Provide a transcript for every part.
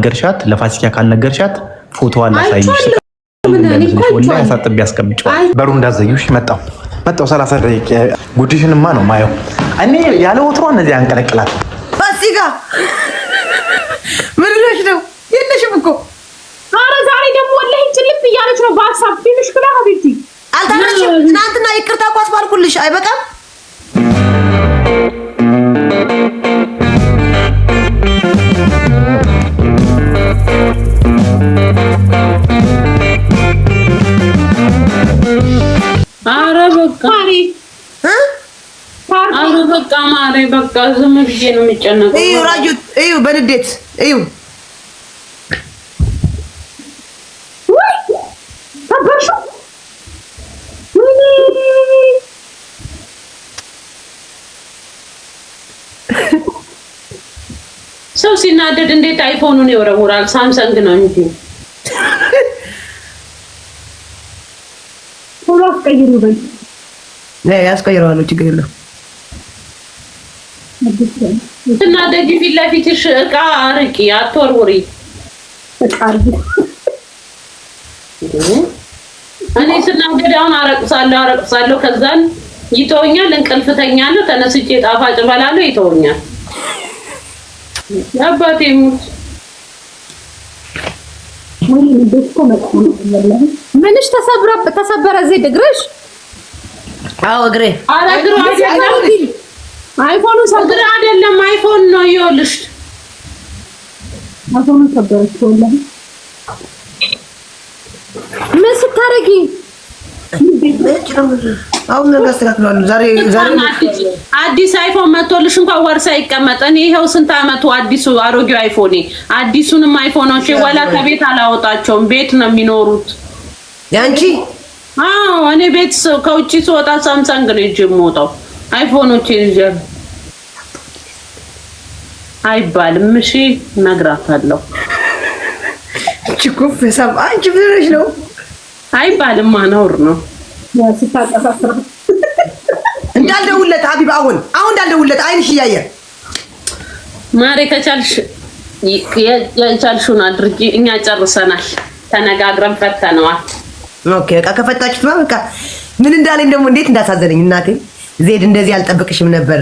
ገርሻት ለፋሲካ ካልነገርሻት ፎቶዋን አሳይሽ ምን ወላ ያሳጥብ ያስቀምጫው በሩ እንዳዘዩሽ መጣው 30 ደቂቃ ጉድሽንማ ነው ማየው እኔ ያለ ወትሮ እነዚህ አንቀለቅላት ፋሲካ ምን ነው የለሽም እኮ ኧረ ዛሬ ደግሞ ወላሂ ጭልጥ እያለች ነው በሀሳብ ፊኒሽ ብላ ሀቢብቲ አልተናሽም ትናንትና ይቅርታ እኮ አስባልኩልሽ አይበቃም በቃ ማሬ በቃ ዝም ብዬ ነው የሚጨነቀው እዩ ራጁ እዩ በንዴት እዩ ወይ ተበርሹ ሰው ሲናደድ እንዴት አይፎኑን ይወረውራል ሳምሰንግ ነው እንጂ ፎሎ አስቀይሩ በይ ያስቀይረዋል ችግር የለውም እና ደግ ፊት ለፊትሽ እቃ አርቂ አትወርውሪ እቃ አርቂ እኔ ስናገድ አሁን አረቅሳለሁ ከዛን ይተወኛል እንቅልፍተኛለሁ ተነስቼ ጣፋጭ እበላለሁ ይተወኛል ያባቴ ሙት ምንሽ ተሰበረ እዚህ ድግርሽ አዎ እግሬ አረግሩ አይፎኑ ሰብራ አይደለም አይፎን ነው ይኸውልሽ አይፎኑ ሰበረች ወላሂ ምን ስታረጊ አሁን ነገር አስተካክሏል ዛሬ አዲስ አይፎን መጥቶልሽ እንኳን ወርሳ ይቀመጥ እኔ ይሄው ስንት አመቱ አዲሱ አሮጌው አይፎኔ አዲሱንም አይፎኖች ወላ ከቤት አላወጣቸውም ቤት ነው የሚኖሩት ያንቺ አዎ እኔ ቤት ከውጪ ስወጣ ሳምሰንግ ነው እንጂ የምወጣው አይፎኖች ይዘር አይባልም እሺ ነግራታለሁ ችኩፍ ሰም አንቺ ብለሽ ነው አይባልም ማኖር ነው ሲታቀሳስራ እንዳልደውለት ሀቢብ አሁን እንዳልደውለት አይንሽ እያየ ማሬ ከቻልሽ የቻልሽውን አድርጊ እኛ ጨርሰናል ተነጋግረን ፈተነዋል ኦኬ በቃ ከፈታችሁት በቃ ምን እንዳለኝ ደግሞ እንዴት እንዳሳዘነኝ እናቴ ዜድ እንደዚህ አልጠብቅሽም ነበር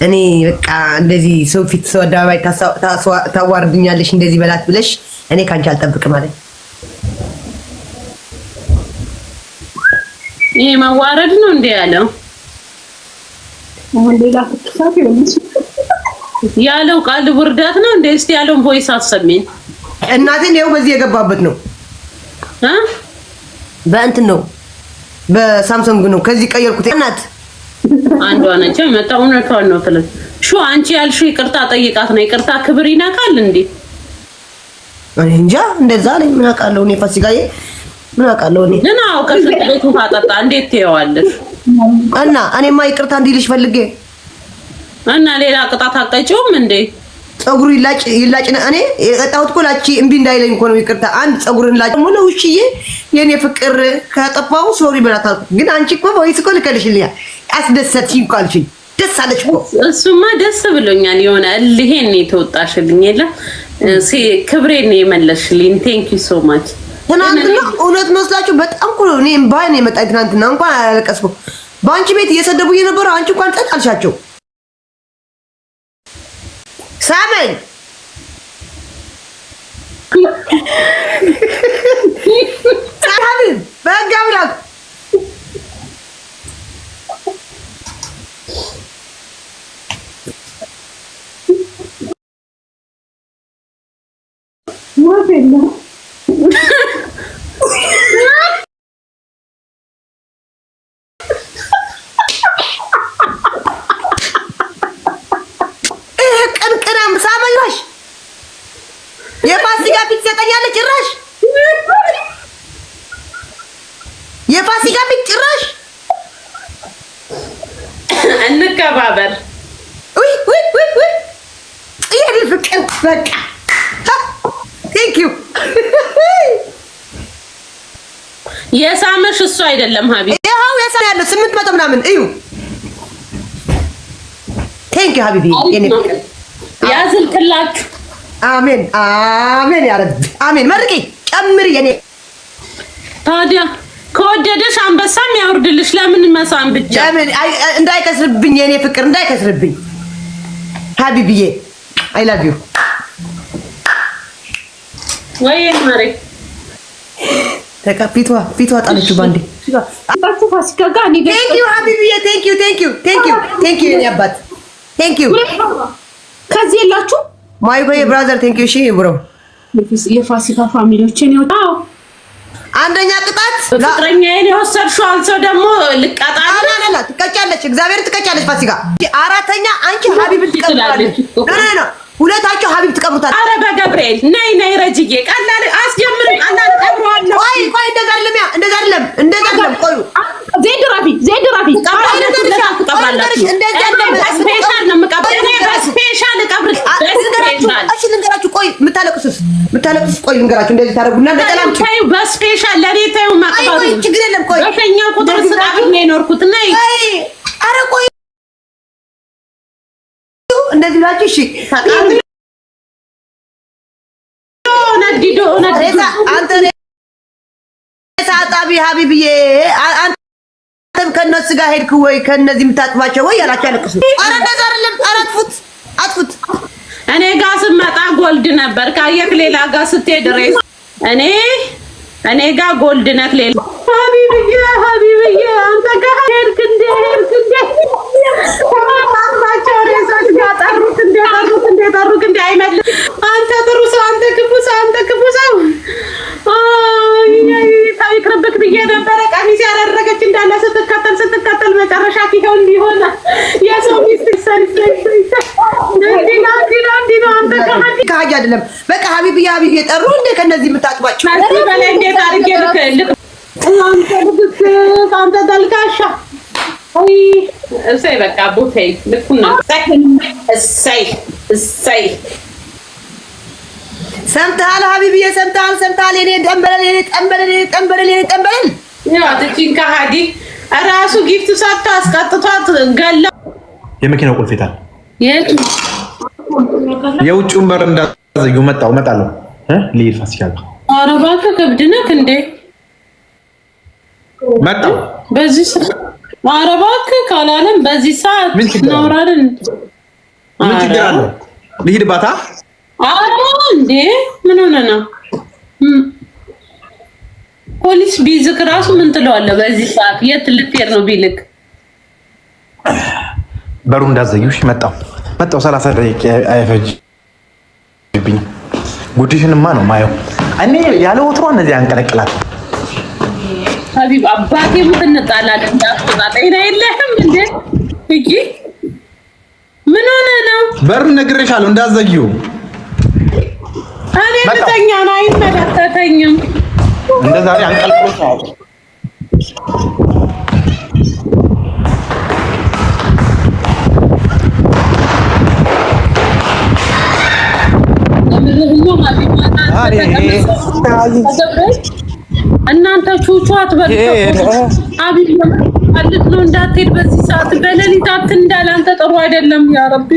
እኔ በቃ እንደዚህ ሰው ፊት ሰው አደባባይ ታዋርድኛለሽ እንደዚህ በላት ብለሽ እኔ ካንቺ አልጠብቅም ማለት ይሄ ማዋረድ ነው እንዴ ያለው አሁን ሌላ ፍቅሳት ይሆንሽ ያለው ቃል ውርዳት ነው እንዴ እስቲ ያለውን ቮይስ አሰሚኝ እናቴ ነው በዚህ የገባበት ነው በእንትን ነው በሳምሰንግ ነው ከዚህ ቀየርኩት እናት አንዷ ነች መጣው እውነቷን ነው ትል ሹ አንቺ ያልሽ ይቅርታ ጠይቃት ነው ይቅርታ ክብር ይናቃል እንዴ እኔ እንጃ እንደዛ ላይ ምን አውቃለሁ እኔ ፋሲካዬ ምን አውቃለሁ እኔ እና አውቀሽ ቤቱ ታጣጣ እንዴት ትየዋለሽ እና እኔማ ይቅርታ እንዲልሽ ፈልጌ እና ሌላ ቅጣት አቀጭውም እንዴ ጸጉሩ ይላጭ እኔ የቀጣሁት እኮ ላቺ እምቢ እንዳይለኝ እኮ ነው ይቅርታ አንድ ጸጉርን ላጭ ሙሉ ውሽዬ የኔ ፍቅር ከጠፋው ሶሪ በላታ ግን አንቺ እኮ ወይስ እኮ ልከልሽልኝ አስደሰትሽኝ እኮ አልሽኝ ደስ አለሽ እኮ እሱማ ደስ ብሎኛል የሆነ እልሄን ነው የተወጣሽልኝ የለ ክብሬን ነው የመለስሽልኝ ቴንክ ዩ ሶ ማች ትናንትና እውነት መስላችሁ በጣም እኮ እኔ እምባዬ ነው የመጣኝ ትናንትና እንኳን አላለቀስኩም በአንቺ ቤት እየሰደቡ የነበረው አንቺ እንኳን ጸጥ አልሻቸው ሳመኝ ሀቢብ በህግ አምላክ የፋሲካ ፊት ሰጠኛለች ጭራሽ የፋሲካ ፊት ጭራሽ እንከባበር ወይ ይሄ ፍቅር በቃ ቴንክ ዩ የሳመሽ እሱ አይደለም ሀቢብ ይሄው የሳ ያለው 800 ምናምን እዩ ቴንክ ዩ ሀቢቢ የኔ ፍቅር ያዝልቅላችሁ አሜን አሜን ያ ረቢ አሜን። መርቂ ጨምሪ የኔ ታዲያ ከወደደሽ አንበሳም ያወርድልሽ። ለምን መሳም ብቻ ለምን እንዳይከስርብኝ የኔ ፍቅር እንዳይከስርብኝ። ሀቢብዬ አይ ላቭ ዩ ወይ ማሬ ፊቷ ጣለችው ባንዴ። ፋሲካ ጋር እኔ ቴንክ ዩ ሀቢብዬ ቴንክ ዩ የኔ አባት ቴንክ ዩ። ከዚህ የላችሁ ማይ ቦይ ብራዘር ቴንክ ዩ። እሺ ብሮ የፋሲካ ፋሚሊዎች እኔ ወጣው አንደኛ ቅጣት ፍቅረኛዬን የወሰድሽው አንተ ደግሞ ልቀጣ አላላ ትቀጫለች። እግዚአብሔር ትቀጫለች። ፋሲካ አራተኛ አንቺ ሀቢብን ትቀብራለች። ነው ሁለታችሁ ሀቢብ ትቀብሩታል። አረ በገብርኤል ነይ ረጅዬ ቀላል አስጀምር ቀላል ቀብሯለሁ። ቆይ እንደዛ አይደለም ቆዩ ዜድ ራፊ ትቀብራላችሁ። ስፔሻል ነው የምቀብረው እኔ በስፔሻል እቀብርሽ። እሺ ልንገራችሁ። ቆይ የምታለቅሱስ ቆይ ልንገራችሁ። እንደዚህ ታደርጉና ለቀላም ታዩ በስፔሻል ለኔ ታዩ ማቀባሩ ቆይ ችግር የለም። ቆይ በፈኛ ቁጥር ስቃብር ነው የኖርኩት። ነይ አረ ቆይ እንደዚህ ላችሁ እሺ ነዲዶ አንተ ሳጣቢ ሀቢብዬ አንተም ከነሱ ጋር ሄድክ ወይ ከነዚህ የምታጥባቸው ወይ ያላችሁ ያለቅሱ። አረ እንደዛ አይደለም። አረ አጥፉት። እኔ ጋር ስመጣ ጎልድ ነበር። ካየክ ሌላ ጋር ስትሄድ ሬስ እኔ ጋር ጎልድ ነክ ሌላ ሀቢብዬ አንተ ጋር ሄድክ እንደ ማማቸው ሬሶች ጋር ጠሩት እንደ አይመልስ። አንተ ጥሩ ሰው፣ አንተ ክፉ ሰው ይቅርብክ ብዬ ነበረ። ቀሚስ ያደረገች እንዳለ ስትከተል መጨረሻ ይኸው እንዲሆን የሰው ሚስት እንዲህ ነው። አንተ ከሀጅ አይደለም በቃ ሀቢብዬ ጠሩ እንደ ከነዚህ የምታጥባቸው ከዚህ በላይ እንዴት አድርጌ ልክ አንተ ተልካሻ እሰይ በቃ ቦታዬ ልኩና እሰይ ሰምተሃል ሀቢብዬ ሰምተሃል። የኔ ጠንበለል ያው ትቺን ከሃዲ እራሱ ጊፍት ሰጥቶ አስቀጥቷት ገለው። የመኪናው ቁልፍ የታል? የውጭውን በር እንዳዘዩ እመጣለሁ ልሂድ ፋሲካ ጋር። ኧረ እባክህ ከብድ ነህ እንዴ? መጣሁ በዚህ ሰዓት ኧረ እባክህ ካላለም በዚህ ሰዓት እናወራለን። ምን ችግር አለው? ልሂድ ባታ ኧረ እንዴ ምን ሆነ ነው? ፖሊስ ቢዝክ ራሱ ምን ትለዋለህ? በዚህ ሰዓት የት ልትሄድ ነው ቢልክ? በሩ እንዳዘዩሽ መጣሁ 30 ደቂቃ አይፈጅብኝም። ጉድሽንማ ነው ማየው። እኔ ያለ ወትሮ እነዚህ አንቀለቅላት ሀቢብ አባቴ ምን እንጣላለን? እንዳትጣጣኝ የለህም እንዴ? እጂ ምን ሆነ ነው? በሩን ነግሬሻለሁ እንዳዘዩ። እኔ ልተኛ ነው አይመለከተኝም። እንደዛሬ አንቀልቅሎሽ ነው። እናንተ ቹቹ አትበልጡ። አቢብ ማለት ነው እንዳትሄድ በዚህ ሰዓት በሌሊት እንዳለ አንተ ጥሩ አይደለም። ያ ረቢ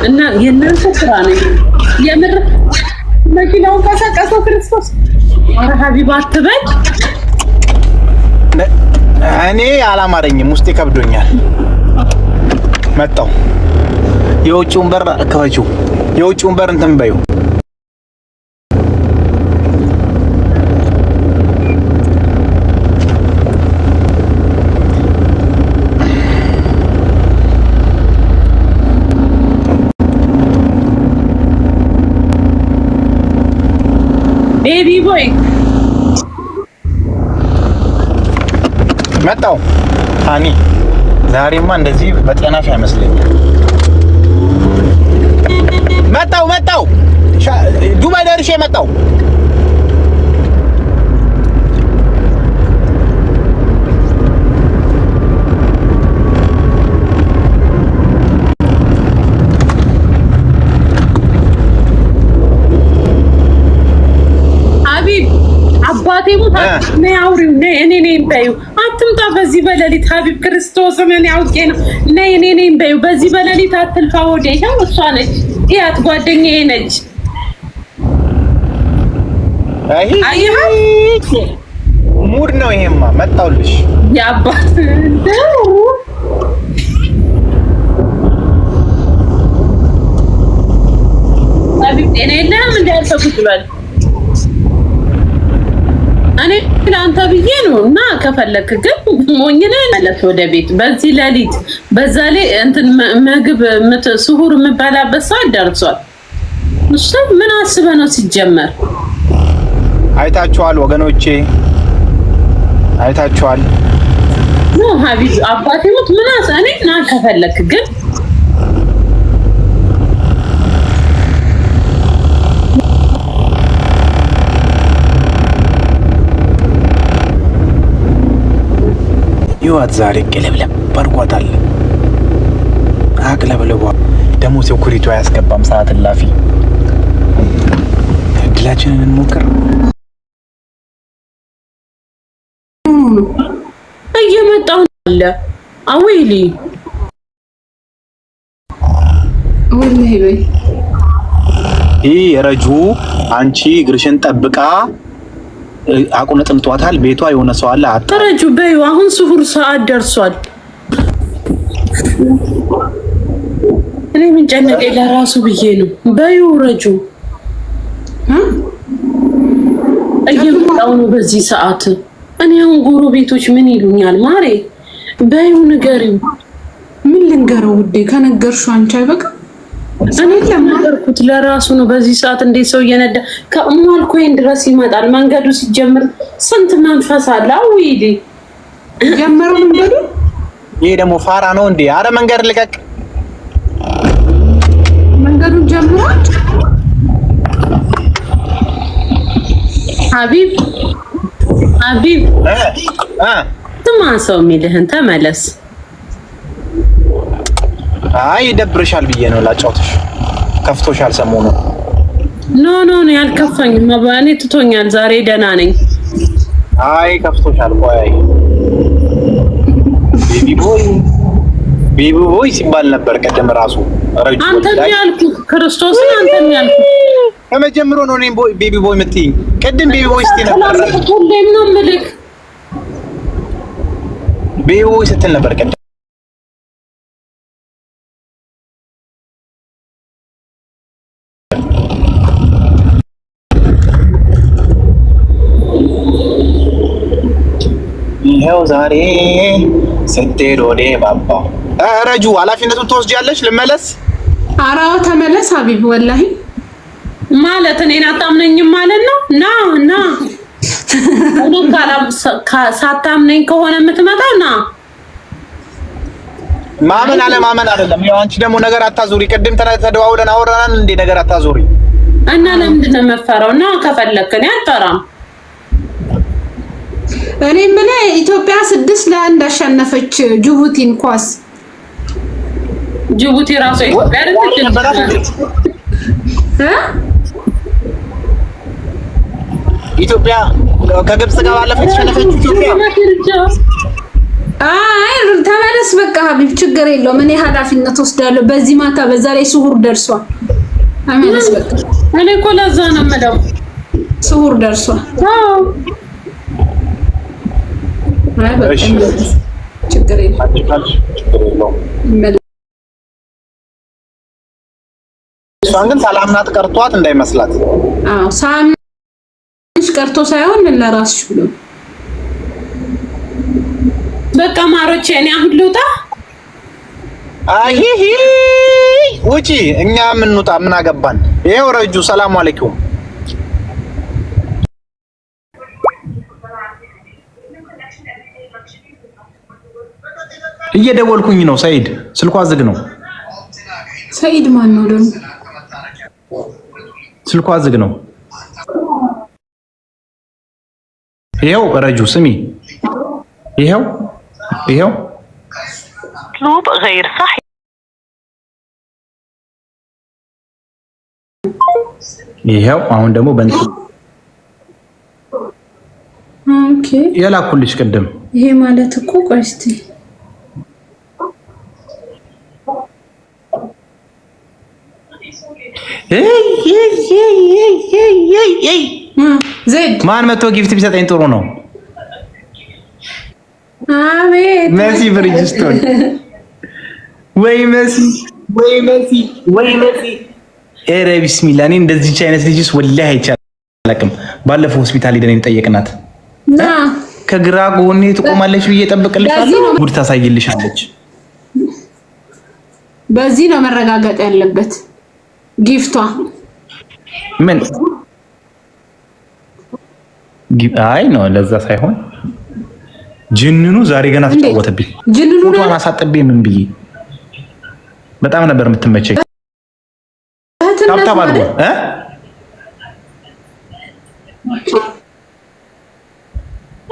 እና የእናንተ ስራ ነው የምር። መኪናውን ቀሰቀሰው ክርስቶስ። ኧረ ሀቢብ አትበል። እኔ አላማረኝም፣ ውስጤ ከብዶኛል። መጣሁ። የውጭውን በር ከፈችው። የውጭውን በር እንትን በይው። ቤቢ ቦይ መጣሁ። ሃኒ ዛሬማ እንደዚህ በጤናሽ አይመስለኝም። መጣሁ ዱባይ ደርሼ መጣሁ። አቢብ አባቴ ሞታ ነይ አውሪው ነይ እኔ ነኝ ባዩ አንተ አትምጣ በዚህ በሌሊት ሀቢብ ክርስቶስ ምን ያውቄ ነው ነይ በይው በዚህ በሌሊት አትልፋ ወደ ይሄው እሷ ነች ያት ጓደኛዬ ነች ሙድ ነው ይሄማ መጣውልሽ ያባት ሀቢብ ጤና የለህም እንዳልተኩት ይላል እኔ ለአንተ ብዬ ነው እና ከፈለክ ግን ሞኝ ነህ ማለት ወደ ቤት በዚህ ሌሊት በዛ ላይ እንትን ምግብ ስሁር የምበላበት ሰዓት ደርሷል እሺ ምን አስበህ ነው ሲጀመር አይታችኋል ወገኖቼ አይታችኋል ነው ሀቢብ አባቴ ሞት ምን እኔ ና ከፈለክ ግን ይዋት ዛሬ ቀለብለም ባርቋታል አቅለብለቧ ደሞ ሴኩሪቲ አያስገባም ሰዓት ላፊ እድላችንን እንሞክር እየመጣው አለ አዊሊ ወላሂ በይ ረጁ አንቺ እግርሽን ጠብቃ አቁነጥምጧታል ቤቷ የሆነ ሰው አለ አረጁ በዩ አሁን ስሁር ሰዓት ደርሷል እኔ ምን ጨነቀኝ ለራሱ ብዬ ነው በዩ ረጁ እየመጣው ነው በዚህ ሰዓት እኔ አሁን ጎረቤቶች ምን ይሉኛል ማሬ በዩ ንገሪው ምን ልንገረው ውዴ ከነገርሽው አንቺ አይበቃ እኔ ለማደርኩት ለራሱ ነው በዚህ ሰዓት እንዴት ሰው እየነዳ ከኡማል ኮይን ድረስ ይመጣል መንገዱ ሲጀምር ስንት መንፈስ አለ አውይዲ ጀመረው መንገዱ ይሄ ደግሞ ፋራ ነው እንዴ አረ መንገድ ልቀቅ መንገዱን ጀምሯል ሀቢብ ትማ ሰው የሚልህን ተመለስ አይ ደብረሻል ብዬ ነው ላጫውትሽ ከፍቶሻል ሰሞኑ ኖ ያልከፋኝም ማባኔ ትቶኛል ዛሬ ደህና ነኝ አይ ከፍቶሻል ቆይ ቤቢ ቦይ ሲባል ነበር ቀደም ራሱ ረጅም አንተ ያልኩት ክርስቶስን አንተ ያልኩት ከመጀመሩ ነው እኔ ቤቢ ቦይ የምትይኝ ቀደም ቤቢ ቦይ ስትይ ነበር ሁሌም ነው የምልህ ቤቢ ቦይ ስትል ነበር ቀደም ይሄው ዛሬ ስትሄድ ወደ ባባ ረጁ ኃላፊነቱን ትወስጃለሽ ልመለስ አራው ተመለስ ሀቢብ ወላሂ ማለት እኔን አታምነኝም ማለት ነው ና እኔ ሳታምነኝ ከሆነ የምትመጣው ና ማመን አለማመን አይደለም ያው አንቺ ደግሞ ነገር አታዙሪ ቅድም ተደዋውለን አወራናን እንዴ ነገር አታዙሪ እና ለምንድን ነው የምፈራው ና ከፈለክ እኔ አልጠራም እኔ ምን ኢትዮጵያ 6-1 አሸነፈች ጅቡቲን ኳስ ጅቡቲ ራሱ ኢትዮጵያ አይደለች ኢትዮጵያ ከግብጽ ጋር ባለፈው ተሸነፈች ኢትዮጵያ አይ ተመለስ በቃ ሀቢብ ችግር የለውም እኔ ኃላፊነት ወስዳለሁ በዚህ ማታ በዛ ላይ ስሁር ደርሷል ተመለስ በቃ እኔ እኮ ለዛ ነው የምለው ስሁር ደርሷል አይ በቃ ችግር የለውም እሷን ግን ሰላምናት ቀርቷት እንዳይመስላት አዎ ሳምንሽ ቀርቶ ሳይሆን ለራስሽ ብሎ በቃ ማሮቼ እኔ አሁን ልውጣ አይ ውጪ እኛ ምን እንውጣ ምን አገባን ይሄው ረጁ ሰላም አለይኩም እየደወልኩኝ ነው ሰይድ ስልኳ ዝግ ነው ሰይድ ማን ነው ደግሞ ስልኳ ዝግ ነው ይሄው ረጁ ስሚ ይሄው مطلوب غير صحيح ይሄው አሁን ደግሞ በእንት ኦኬ የላኩልሽ ቅድም ይሄ ማለት እኮ ቆይ እስቲ ዜድ ማን መጥቶ ጊፍት ቢሰጠኝ ጥሩ ነው? አቤት መሲ ብሪጅስቶን ወይ መሲ ወይ መሲ ወይ መሲ ኧረ ቢስሚላ እኔ እንደዚህ አይነት ልጅስ ወላሂ አይቻልም። ባለፈው ሆስፒታል ሄደን ጠየቅናት ና ከግራ ጎኔ ትቆማለች ብዬ ጠብቅልሻለሁ ጉድ ታሳይልሻለች። በዚህ ነው መረጋጋጥ ያለበት ጊፍቷ ምን አይ ነው ለዛ ሳይሆን ጅንኑ ዛሬ ገና ተጫወተብኝ። ጅንኑ ፎቶዋን አሳጥቤ ምን ብዬ በጣም ነበር የምትመቸኝ። ታብታባሉ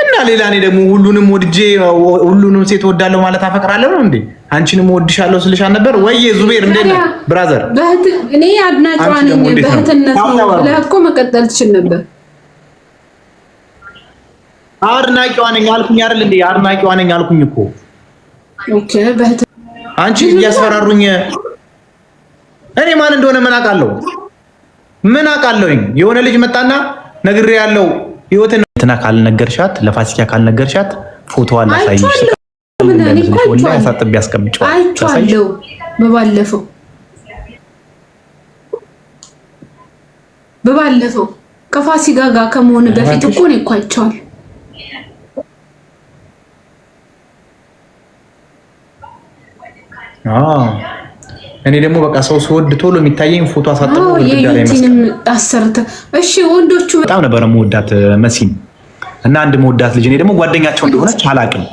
እና ሌላ እኔ ደግሞ ሁሉንም ወድጄ ሁሉንም ሴት ወዳለሁ ማለት አፈቅራለሁ ነው እንዴ? አንቺንም ወድሻለሁ ስልሽ ነበር ወይ ዙቤር? እንዴ ነው ብራዘር? እኔ አድናቂዋ ነኝ። በእህትነት ብለህ እኮ መቀጠል ትችል ነበር። አድናቂዋ ነኝ አልኩኝ አይደል እንዴ? አድናቂዋ ነኝ አልኩኝ እኮ። ኦኬ በእህት አንቺ እያስፈራሩኝ እኔ ማን እንደሆነ ምን አውቃለሁ? ምን አውቃለሁኝ? የሆነ ልጅ መጣና ነግሬ ያለው ህይወትን እንትና ካልነገርሻት ለፋሲካ ካልነገርሻት ፎቶዋን ላሳይሽ ምን እኔ ቆይቷል ያሳጥብ ያስቀምጫው አይቻለሁ። በባለፈው ከፋሲካ ጋር ከመሆን በፊት እኮ ነው አይቻለሁ። እኔ ደግሞ በቃ ሰው ሲወድ ቶሎ የሚታየኝ ፎቶ አሳጥበው ወደዳለ ይመስል አሰርተ እሺ ወንዶቹ በጣም ነበር መወዳት መሲን እና አንድ መወዳት ልጅ እኔ ደግሞ ጓደኛቸው እንደሆነች አላቅም።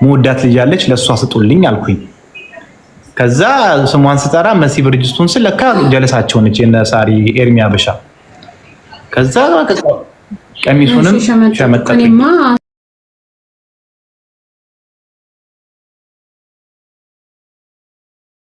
መወዳት ልጅ አለች ለሷ ስጡልኝ አልኩኝ። ከዛ ስሟን ስጠራ መሲ ብርጅስቱን ስለካ ጀለሳቸው ነች የነ ሳሪ ኤርሚያ በሻ። ከዛ ቀሚሱንም ሸመጠኝ